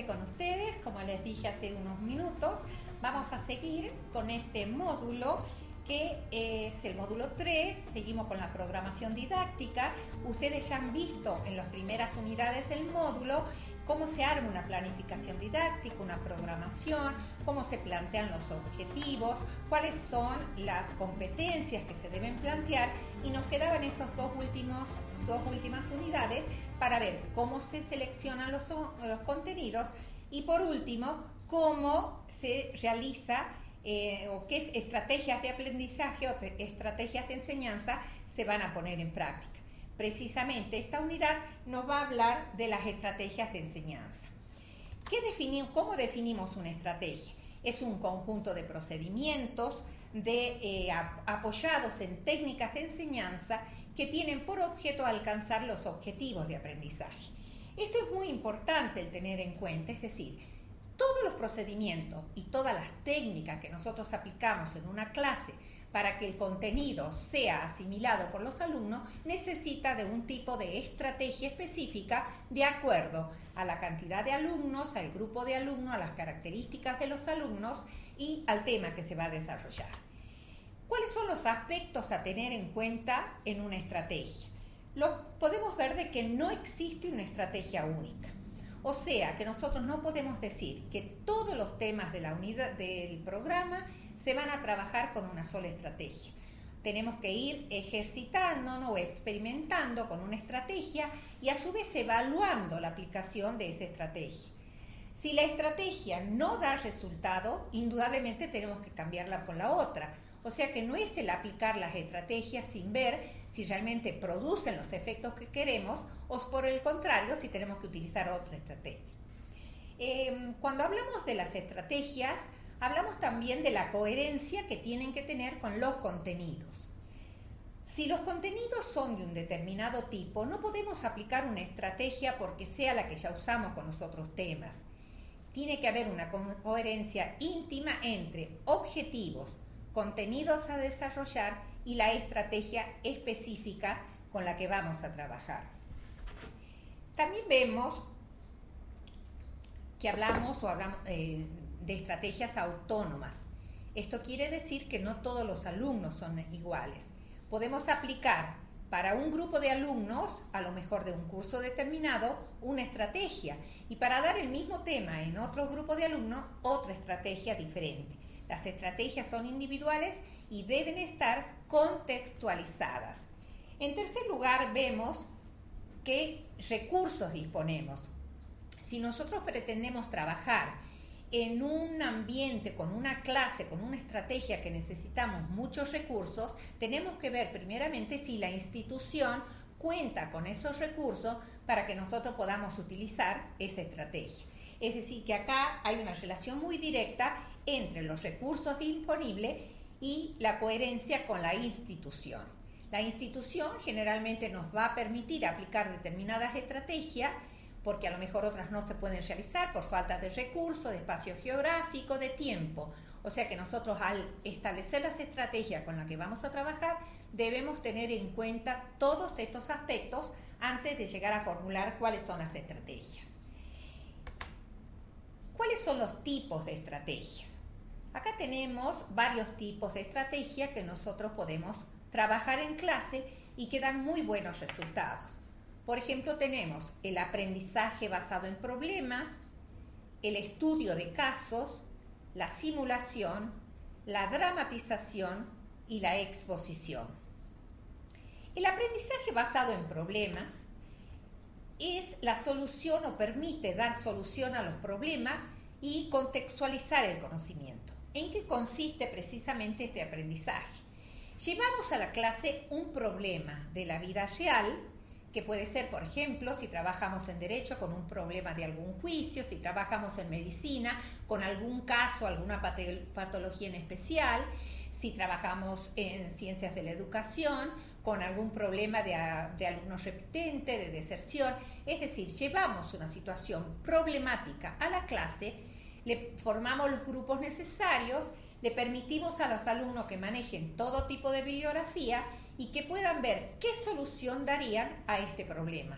con ustedes, como les dije hace unos minutos. Vamos a seguir con este módulo que es el módulo 3, seguimos con la programación didáctica. Ustedes ya han visto en las primeras unidades del módulo cómo se arma una planificación didáctica, una programación, cómo se plantean los objetivos, cuáles son las competencias que se deben plantear, y nos quedaban estas dos últimas unidades para ver cómo se seleccionan los contenidos y, por último, cómo se realiza o qué estrategias de aprendizaje o estrategias de enseñanza se van a poner en práctica. Precisamente esta unidad nos va a hablar de las estrategias de enseñanza. ¿Cómo definimos una estrategia? Es un conjunto de procedimientos apoyados en técnicas de enseñanza que tienen por objeto alcanzar los objetivos de aprendizaje. Esto es muy importante el tener en cuenta, es decir, todos los procedimientos y todas las técnicas que nosotros aplicamos en una clase para que el contenido sea asimilado por los alumnos necesita de un tipo de estrategia específica de acuerdo a la cantidad de alumnos, al grupo de alumnos, a las características de los alumnos y al tema que se va a desarrollar. ¿Cuáles son los aspectos a tener en cuenta en una estrategia? Podemos ver de que no existe una estrategia única. O sea, que nosotros no podemos decir que todos los temas de la unidad del programa se van a trabajar con una sola estrategia. Tenemos que ir ejercitándonos o experimentando con una estrategia y a su vez evaluando la aplicación de esa estrategia. Si la estrategia no da resultado, indudablemente tenemos que cambiarla por la otra. O sea que no es el aplicar las estrategias sin ver si realmente producen los efectos que queremos o por el contrario si tenemos que utilizar otra estrategia. Cuando hablamos de las estrategias, hablamos también de la coherencia que tienen que tener con los contenidos. Si los contenidos son de un determinado tipo, no podemos aplicar una estrategia porque sea la que ya usamos con los otros temas. Tiene que haber una coherencia íntima entre objetivos, contenidos a desarrollar y la estrategia específica con la que vamos a trabajar. También vemos que hablamos de estrategias autónomas. Esto quiere decir que no todos los alumnos son iguales. Podemos aplicar para un grupo de alumnos, a lo mejor de un curso determinado, una estrategia, y para dar el mismo tema en otro grupo de alumnos, otra estrategia diferente. Las estrategias son individuales y deben estar contextualizadas. En tercer lugar, vemos qué recursos disponemos. Si nosotros pretendemos trabajar en un ambiente, con una clase, con una estrategia que necesitamos muchos recursos, tenemos que ver primeramente si la institución cuenta con esos recursos para que nosotros podamos utilizar esa estrategia. Es decir, que acá hay una relación muy directa entre los recursos disponibles y la coherencia con la institución. La institución generalmente nos va a permitir aplicar determinadas estrategias porque a lo mejor otras no se pueden realizar por falta de recursos, de espacio geográfico, de tiempo. O sea que nosotros al establecer las estrategias con las que vamos a trabajar debemos tener en cuenta todos estos aspectos antes de llegar a formular cuáles son las estrategias. ¿Cuáles son los tipos de estrategias? Acá tenemos varios tipos de estrategias que nosotros podemos trabajar en clase y que dan muy buenos resultados. Por ejemplo, tenemos el aprendizaje basado en problemas, el estudio de casos, la simulación, la dramatización y la exposición. El aprendizaje basado en problemas es la solución o permite dar solución a los problemas y contextualizar el conocimiento. ¿En qué consiste precisamente este aprendizaje? Llevamos a la clase un problema de la vida real, que puede ser, por ejemplo, si trabajamos en derecho con un problema de algún juicio, si trabajamos en medicina con algún caso, alguna patología en especial, si trabajamos en ciencias de la educación con algún problema de alumnos repitentes, de deserción. Es decir, llevamos una situación problemática a la clase, le formamos los grupos necesarios, le permitimos a los alumnos que manejen todo tipo de bibliografía y que puedan ver qué solución darían a este problema.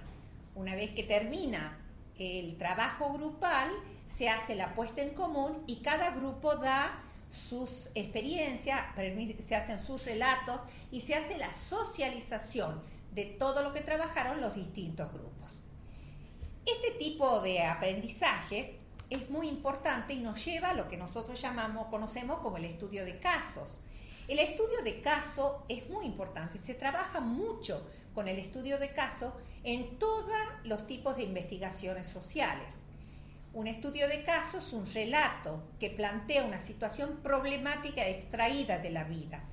Una vez que termina el trabajo grupal, se hace la puesta en común y cada grupo da sus experiencias, se hacen sus relatos y se hace la socialización de todo lo que trabajaron los distintos grupos. Este tipo de aprendizaje es muy importante y nos lleva a lo que nosotros conocemos como el estudio de casos. El estudio de caso es muy importante, se trabaja mucho con el estudio de caso en todos los tipos de investigaciones sociales. Un estudio de caso es un relato que plantea una situación problemática extraída de la vida.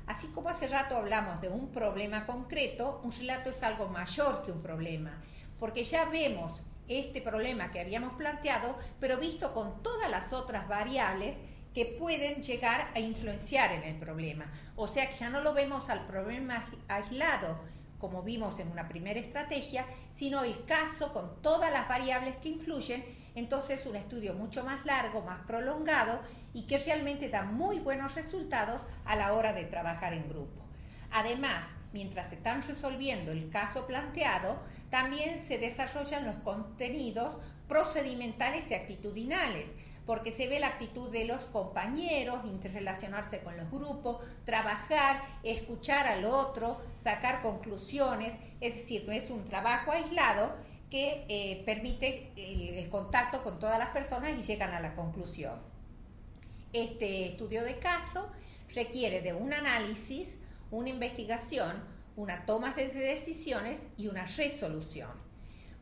Así como hace rato hablamos de un problema concreto, un relato es algo mayor que un problema, porque ya vemos este problema que habíamos planteado, pero visto con todas las otras variables que pueden llegar a influenciar en el problema. O sea que ya no lo vemos al problema aislado, como vimos en una primera estrategia, sino el caso con todas las variables que influyen. Entonces un estudio mucho más largo, más prolongado y que realmente da muy buenos resultados a la hora de trabajar en grupo. Además, mientras se están resolviendo el caso planteado, también se desarrollan los contenidos procedimentales y actitudinales, porque se ve la actitud de los compañeros, interrelacionarse con los grupos, trabajar, escuchar al otro, sacar conclusiones, es decir, no es un trabajo aislado que permite el contacto con todas las personas y llegan a la conclusión. Este estudio de caso requiere de un análisis, una investigación, una toma de decisiones y una resolución.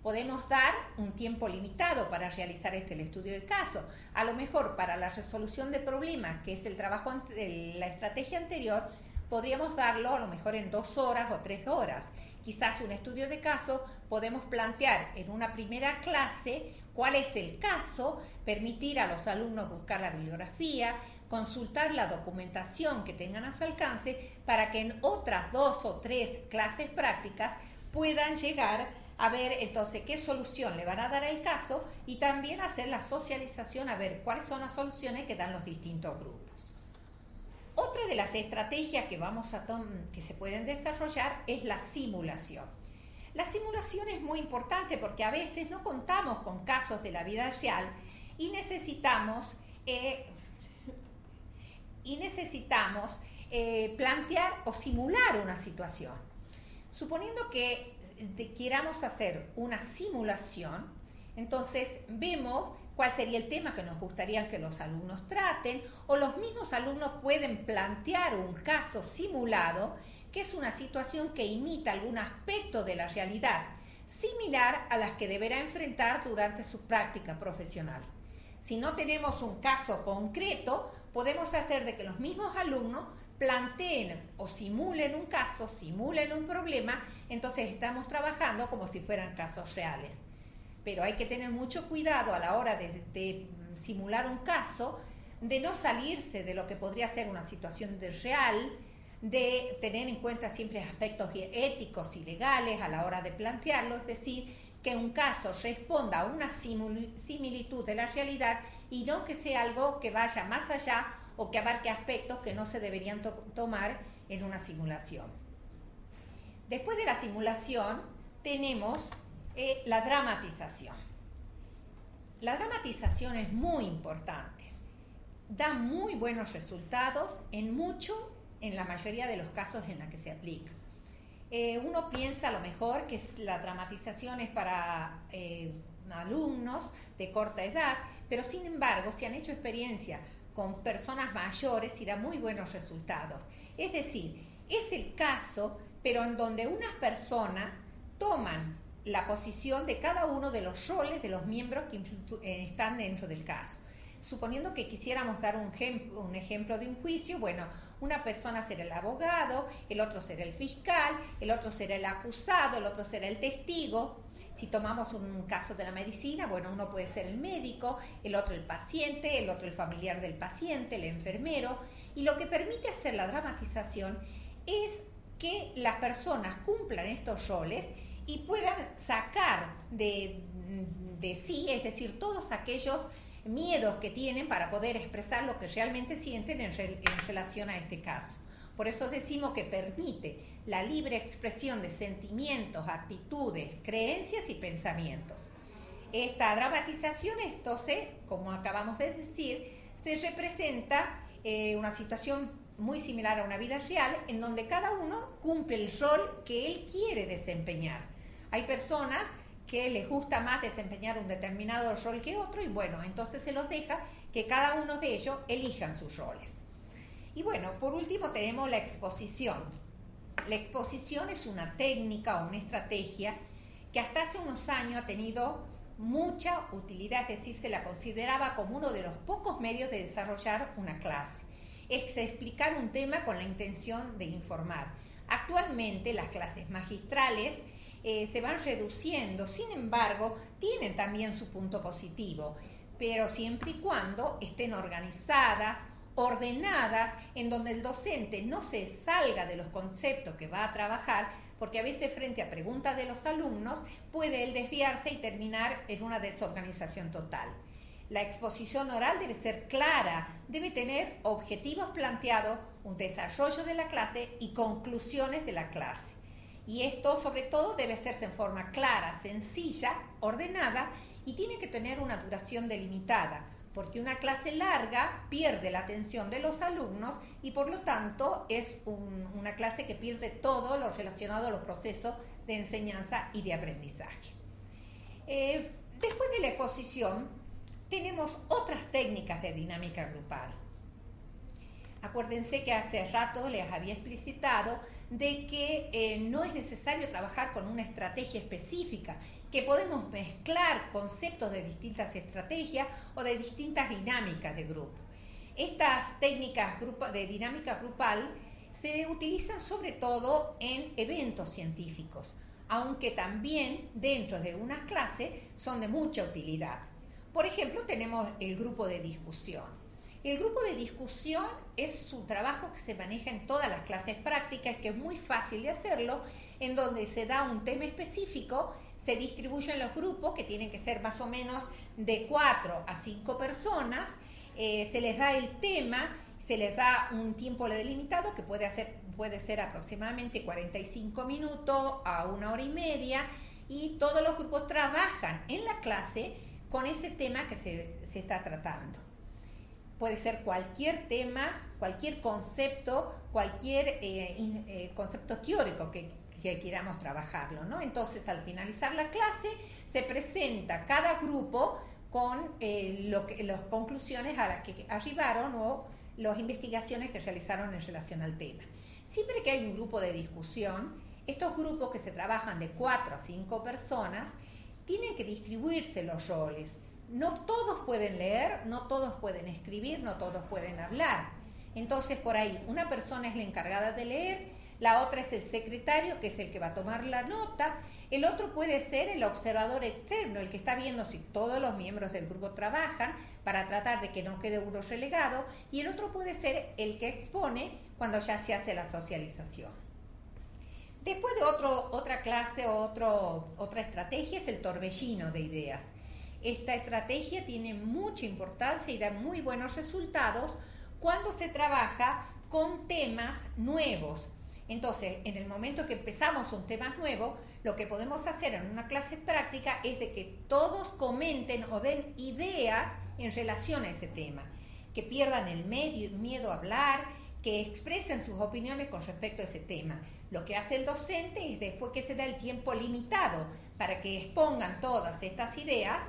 Podemos dar un tiempo limitado para realizar el estudio de caso. A lo mejor para la resolución de problemas, que es el trabajo de la estrategia anterior, podríamos darlo a lo mejor en 2 horas o 3 horas. Quizás un estudio de caso podemos plantear en una primera clase cuál es el caso, permitir a los alumnos buscar la bibliografía, consultar la documentación que tengan a su alcance para que en otras 2 o 3 clases prácticas puedan llegar a ver entonces qué solución le van a dar al caso y también hacer la socialización a ver cuáles son las soluciones que dan los distintos grupos. Otra de las estrategias que se pueden desarrollar es la simulación. La simulación es muy importante porque a veces no contamos con casos de la vida real y necesitamos plantear o simular una situación. Suponiendo que queramos hacer una simulación, entonces vemos cuál sería el tema que nos gustaría que los alumnos traten, o los mismos alumnos pueden plantear un caso simulado, que es una situación que imita algún aspecto de la realidad, similar a las que deberá enfrentar durante su práctica profesional. Si no tenemos un caso concreto, podemos hacer de que los mismos alumnos planteen o simulen un caso, simulen un problema, entonces estamos trabajando como si fueran casos reales. Pero hay que tener mucho cuidado a la hora de simular un caso, de no salirse de lo que podría ser una situación real, de tener en cuenta siempre aspectos éticos y legales a la hora de plantearlo, es decir, que un caso responda a una similitud de la realidad y no que sea algo que vaya más allá o que abarque aspectos que no se deberían tomar en una simulación. Después de la simulación tenemos la dramatización. La dramatización es muy importante, da muy buenos resultados en la mayoría de los casos en la que se aplica. Uno piensa a lo mejor que la dramatización es para alumnos de corta edad, pero sin embargo se han hecho experiencias con personas mayores y da muy buenos resultados. Es decir, es el caso, pero en donde unas personas toman la posición de cada uno de los roles de los miembros que están dentro del caso. Suponiendo que quisiéramos dar un ejemplo de un juicio, bueno, una persona será el abogado, el otro será el fiscal, el otro será el acusado, el otro será el testigo. Si tomamos un caso de la medicina, bueno, uno puede ser el médico, el otro el paciente, el otro el familiar del paciente, el enfermero. Y lo que permite hacer la dramatización es que las personas cumplan estos roles y puedan sacar de sí, es decir, todos aquellos miedos que tienen para poder expresar lo que realmente sienten en relación a este caso. Por eso decimos que permite la libre expresión de sentimientos, actitudes, creencias y pensamientos. Esta dramatización, entonces, como acabamos de decir, se representa una situación muy similar a una vida real, en donde cada uno cumple el rol que él quiere desempeñar. Hay personas que les gusta más desempeñar un determinado rol que otro, y bueno, entonces se los deja que cada uno de ellos elijan sus roles. Y bueno, por último tenemos la exposición. La exposición es una técnica o una estrategia que hasta hace unos años ha tenido mucha utilidad, es decir, se la consideraba como uno de los pocos medios de desarrollar una clase. Es explicar un tema con la intención de informar. Actualmente las clases magistrales se van reduciendo, sin embargo, tienen también su punto positivo, pero siempre y cuando estén organizadas, ordenadas, en donde el docente no se salga de los conceptos que va a trabajar, porque a veces frente a preguntas de los alumnos puede él desviarse y terminar en una desorganización total. La exposición oral debe ser clara, debe tener objetivos planteados, un desarrollo de la clase y conclusiones de la clase. Y esto sobre todo debe hacerse en forma clara, sencilla, ordenada, y tiene que tener una duración delimitada, porque una clase larga pierde la atención de los alumnos y por lo tanto es una clase que pierde todo lo relacionado a los procesos de enseñanza y de aprendizaje. Después de la exposición tenemos otras técnicas de dinámica grupal. Acuérdense que hace rato les había explicitado de que no es necesario trabajar con una estrategia específica, que podemos mezclar conceptos de distintas estrategias o de distintas dinámicas de grupo. Estas técnicas de dinámica grupal se utilizan sobre todo en eventos científicos, aunque también dentro de una clase son de mucha utilidad. Por ejemplo, tenemos el grupo de discusión. El grupo de discusión es un trabajo que se maneja en todas las clases prácticas, que es muy fácil de hacerlo, en donde se da un tema específico, se distribuyen los grupos, que tienen que ser más o menos de 4 a 5 personas, se les da el tema, se les da un tiempo delimitado, que puede ser aproximadamente 45 minutos a 1 hora y media, y todos los grupos trabajan en la clase con ese tema que se está tratando. Puede ser cualquier tema, cualquier concepto, cualquier concepto teórico que queramos trabajarlo, ¿no? Entonces, al finalizar la clase, se presenta cada grupo con las conclusiones a las que arribaron o las investigaciones que realizaron en relación al tema. Siempre que hay un grupo de discusión, estos grupos que se trabajan de 4 a 5 personas, tienen que distribuirse los roles. No todos pueden leer, no todos pueden escribir, no todos pueden hablar. Entonces, por ahí, una persona es la encargada de leer, la otra es el secretario, que es el que va a tomar la nota, el otro puede ser el observador externo, el que está viendo si todos los miembros del grupo trabajan para tratar de que no quede uno relegado, y el otro puede ser el que expone cuando ya se hace la socialización. Después de otra clase o otra estrategia es el torbellino de ideas. Esta estrategia tiene mucha importancia y da muy buenos resultados cuando se trabaja con temas nuevos. Entonces, en el momento que empezamos un tema nuevo, lo que podemos hacer en una clase práctica es de que todos comenten o den ideas en relación a ese tema, que pierdan el miedo a hablar, que expresen sus opiniones con respecto a ese tema. Lo que hace el docente es, después que se da el tiempo limitado para que expongan todas estas ideas,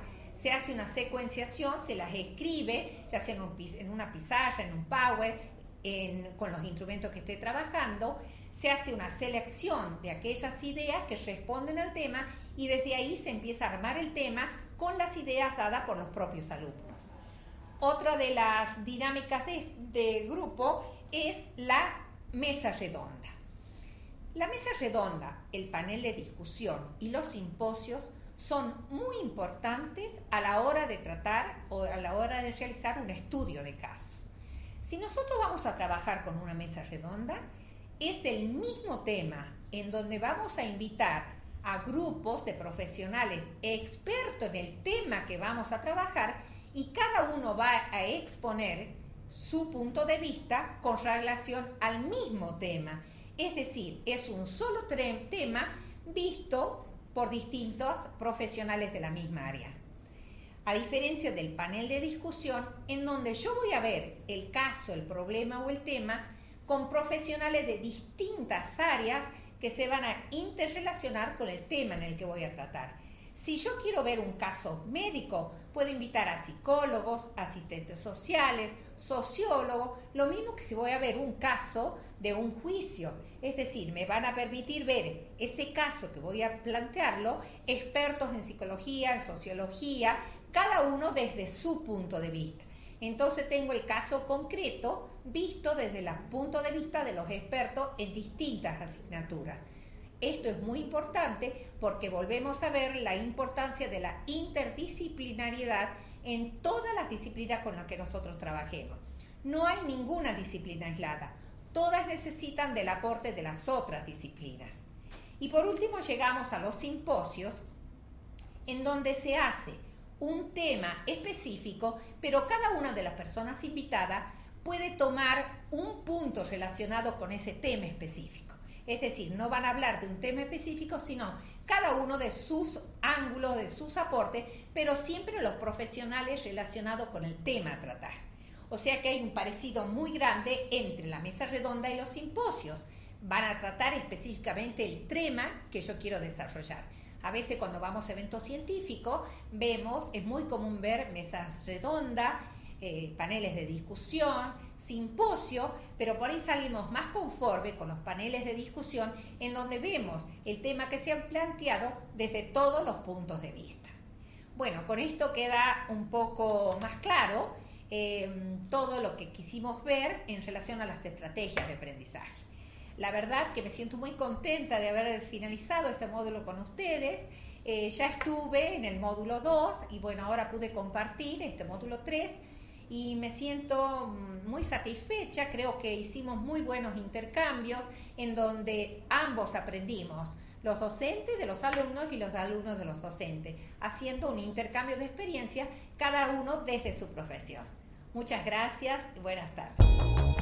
se hace una secuenciación, se las escribe, ya sea en una pizarra, en un Power, con los instrumentos que esté trabajando, se hace una selección de aquellas ideas que responden al tema y desde ahí se empieza a armar el tema con las ideas dadas por los propios alumnos. Otra de las dinámicas de grupo es la mesa redonda. La mesa redonda, el panel de discusión y los simposios son muy importantes a la hora de tratar o a la hora de realizar un estudio de casos. Si nosotros vamos a trabajar con una mesa redonda, es el mismo tema en donde vamos a invitar a grupos de profesionales expertos en el tema que vamos a trabajar y cada uno va a exponer su punto de vista con relación al mismo tema. Es decir, es un solo tema visto por distintos profesionales de la misma área. A diferencia del panel de discusión, en donde yo voy a ver el caso, el problema o el tema con profesionales de distintas áreas que se van a interrelacionar con el tema en el que voy a tratar. Si yo quiero ver un caso médico, puedo invitar a psicólogos, asistentes sociales, sociólogos, lo mismo que si voy a ver un caso de un juicio. Es decir, me van a permitir ver ese caso que voy a plantearlo, expertos en psicología, en sociología, cada uno desde su punto de vista. Entonces tengo el caso concreto visto desde el punto de vista de los expertos en distintas asignaturas. Esto es muy importante porque volvemos a ver la importancia de la interdisciplinariedad en todas las disciplinas con las que nosotros trabajemos. No hay ninguna disciplina aislada, todas necesitan del aporte de las otras disciplinas. Y por último llegamos a los simposios, en donde se hace un tema específico, pero cada una de las personas invitadas puede tomar un punto relacionado con ese tema específico. Es decir, no van a hablar de un tema específico, sino cada uno de sus ángulos, de sus aportes, pero siempre los profesionales relacionados con el tema a tratar. O sea que hay un parecido muy grande entre la mesa redonda y los simposios. Van a tratar específicamente el tema que yo quiero desarrollar. A veces cuando vamos a eventos científicos, vemos, es muy común ver mesas redondas, paneles de discusión, simposio, pero por ahí salimos más conforme con los paneles de discusión en donde vemos el tema que se han planteado desde todos los puntos de vista. Bueno, con esto queda un poco más claro todo lo que quisimos ver en relación a las estrategias de aprendizaje. La verdad que me siento muy contenta de haber finalizado este módulo con ustedes. Ya estuve en el módulo 2 y bueno, ahora pude compartir este módulo 3 y me siento muy satisfecha. Creo que hicimos muy buenos intercambios en donde ambos aprendimos, los docentes de los alumnos y los alumnos de los docentes, haciendo un intercambio de experiencias, cada uno desde su profesión. Muchas gracias y buenas tardes.